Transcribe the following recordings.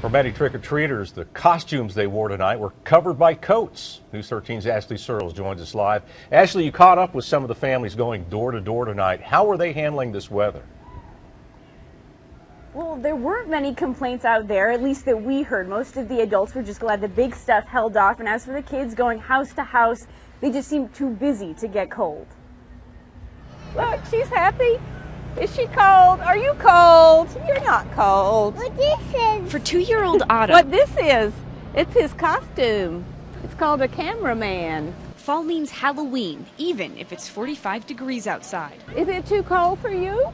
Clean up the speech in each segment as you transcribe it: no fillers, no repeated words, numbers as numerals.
For many trick-or-treaters, the costumes they wore tonight were covered by coats. News 13's Ashley Searles joins us live. Ashley, you caught up with some of the families going door to door tonight. How were they handling this weather? Well, there weren't many complaints out there, at least that we heard. Most of the adults were just glad the big stuff held off. And as for the kids going house to house, they just seemed too busy to get cold. Look, she's happy. Is she cold? Are you cold? You're not cold. What this is? For 2-year-old Otto, What this is, it's his costume. It's called a cameraman. fall means Halloween, even if it's 45 degrees outside. Is it too cold for you?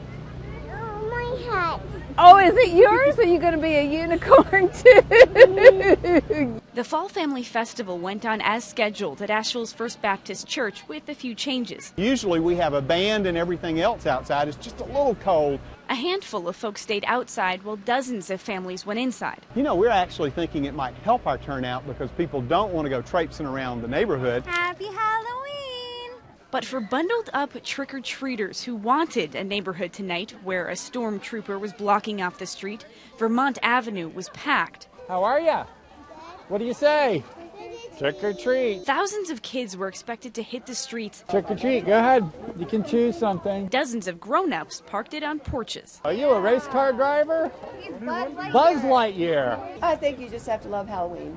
Oh, my hat. Oh, is it yours? Are you going to be a unicorn too? The Fall Family Festival went on as scheduled at Asheville's First Baptist Church with a few changes. Usually we have a band and everything else outside. It's just a little cold. A handful of folks stayed outside while dozens of families went inside. You know, we're actually thinking it might help our turnout because people don't want to go traipsing around the neighborhood. Happy Halloween. But for bundled up trick-or-treaters who wanted a neighborhood tonight where a stormtrooper was blocking off the street, Vermont Avenue was packed. How are ya? What do you say? Trick or treat. Thousands of kids were expected to hit the streets. Trick or treat. Go ahead. You can choose something. Dozens of grown-ups parked it on porches. Are you a race car driver? Buzz Lightyear. I think you just have to love Halloween,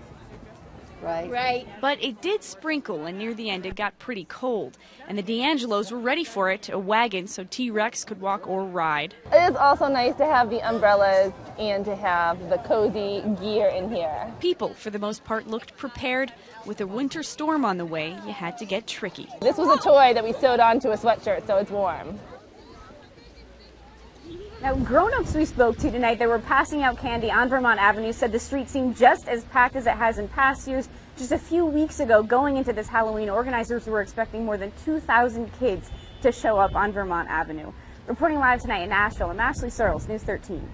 right? Right. But it did sprinkle, and near the end it got pretty cold. And the D'Angelos were ready for it, a wagon so T-Rex could walk or ride. It is also nice to have the umbrellas and to have the cozy gear in here. People, for the most part, looked prepared. With a winter storm on the way, you had to get tricky. This was a toy that we sewed onto a sweatshirt so it's warm. Now, grown-ups we spoke to tonight that were passing out candy on Vermont Avenue said the street seemed just as packed as it has in past years. Just a few weeks ago, going into this Halloween, organizers were expecting more than 2,000 kids to show up on Vermont Avenue. Reporting live tonight in Asheville, I'm Ashley Searles, News 13.